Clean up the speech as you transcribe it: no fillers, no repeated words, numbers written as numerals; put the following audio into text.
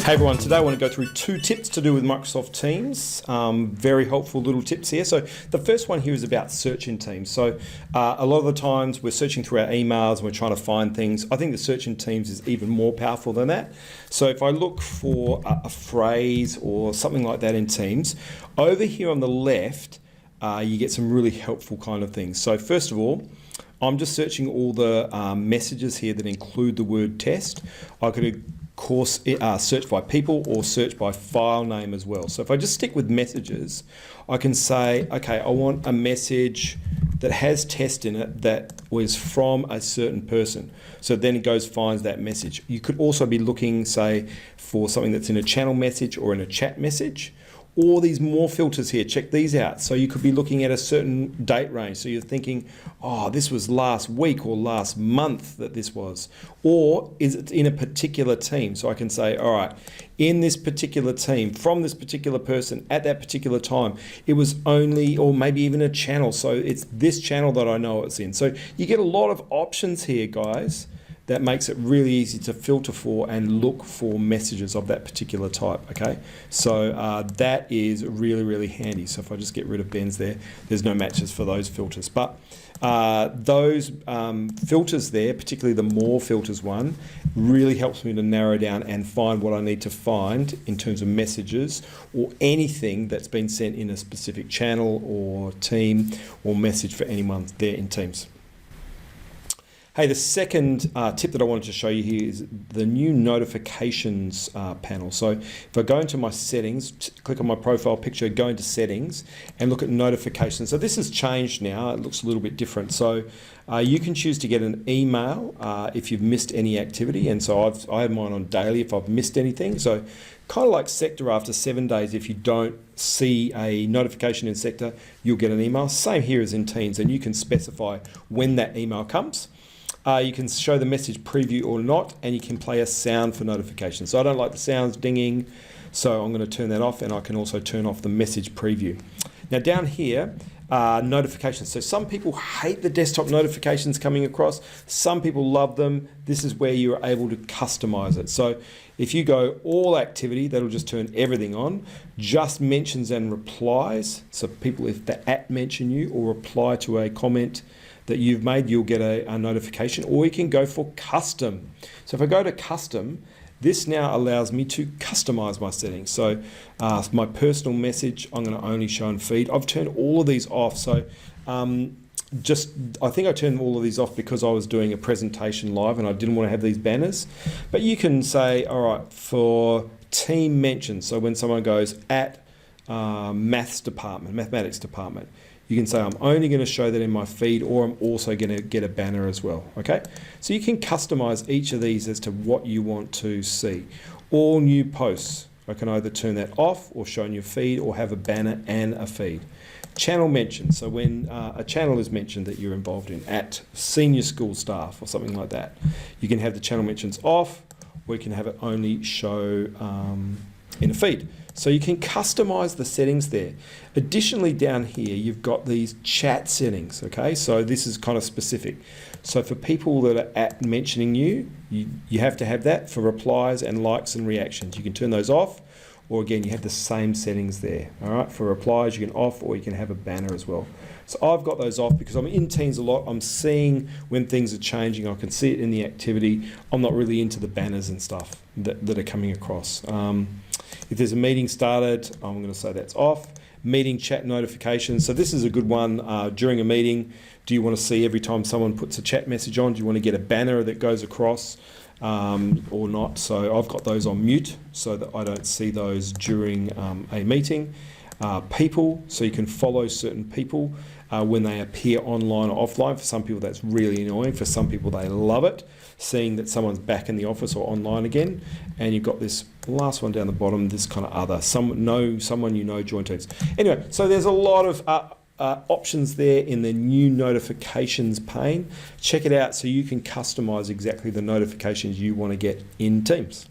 Hey everyone, today I want to go through 2 tips to do with Microsoft Teams. Very helpful little tips here. So the first one here is about search in Teams. So a lot of the times we're searching through our emails and we're trying to find things. I think the search in Teams is even more powerful than that. So if I look for a phrase or something like that in Teams, over here on the left, you get some really helpful kind of things. So first of all, I'm just searching all the messages here that include the word test. I could of course search by people or search by file name as well. So if I just stick with messages, I can say, okay, I want a message that has test in it that was from a certain person. So then it goes, finds that message. You could also be looking, say, for something that's in a channel message or in a chat message. Or these more filters here, check these out. So you could be looking at a certain date range. So you're thinking, oh, this was last week or last month that this was. Or is it in a particular team? So I can say, all right, in this particular team, from this particular person at that particular time, it was only, or maybe even a channel. So it's this channel that I know it's in. So you get a lot of options here, guys. That makes it really easy to filter for and look for messages of that particular type, okay? So that is really, really handy. So if I just get rid of Ben's there, there's no matches for those filters. But those filters there, particularly the more filters one, really helps me to narrow down and find what I need to find in terms of messages or anything that's been sent in a specific channel or team or message for anyone there in Teams. Hey, the second tip that I wanted to show you here is the new notifications panel. So if I go into my settings, click on my profile picture, go into settings and look at notifications. So this has changed now, it looks a little bit different. So you can choose to get an email if you've missed any activity. And so I have mine on daily if I've missed anything. So kind of like Sector, after 7 days, if you don't see a notification in Sector, you'll get an email. Same here as in Teams, and you can specify when that email comes. You can show the message preview or not, and you can play a sound for notifications. So I don't like the sounds dinging, so I'm going to turn that off, and I can also turn off the message preview. Now down here, notifications. So some people hate the desktop notifications coming across. Some people love them. This is where you're able to customize it. So if you go all activity, that'll just turn everything on. Just mentions and replies. So people, if they mention you or reply to a comment that you've made, you'll get a notification. Or you can go for custom. So if I go to custom, this now allows me to customize my settings. So my personal message, I'm going to only show and feed. I've turned all of these off. So I think I turned all of these off because I was doing a presentation live and I didn't want to have these banners. But you can say, all right, for team mentions, so when someone goes at mathematics department, you can say I'm only going to show that in my feed, or I'm also going to get a banner as well, okay? So you can customize each of these as to what you want to see. All new posts, I can either turn that off or show in your feed or have a banner and a feed. Channel mentions, so when a channel is mentioned that you're involved in, at senior school staff or something like that, you can have the channel mentions off, or you can have it only show in a feed. So you can customize the settings there. Additionally, down here, you've got these chat settings, okay? So this is kind of specific. So for people that are at mentioning you have to have that for replies and likes and reactions. You can turn those off, or again, you have the same settings there, all right? For replies, you can off, or you can have a banner as well. So I've got those off because I'm in Teams a lot. I'm seeing when things are changing. I can see it in the activity. I'm not really into the banners and stuff that are coming across. If there's a meeting started, I'm going to say that's off. Meeting chat notifications. So this is a good one during a meeting. Do you want to see every time someone puts a chat message on? Do you want to get a banner that goes across or not? So I've got those on mute so that I don't see those during a meeting. People, so you can follow certain people when they appear online or offline. For some people that's really annoying. For some people they love it, seeing that someone's back in the office or online again. And you've got this last one down the bottom, this kind of other, someone you know join Teams. Anyway, so there's a lot of options there in the new notifications pane. Check it out so you can customize exactly the notifications you want to get in Teams.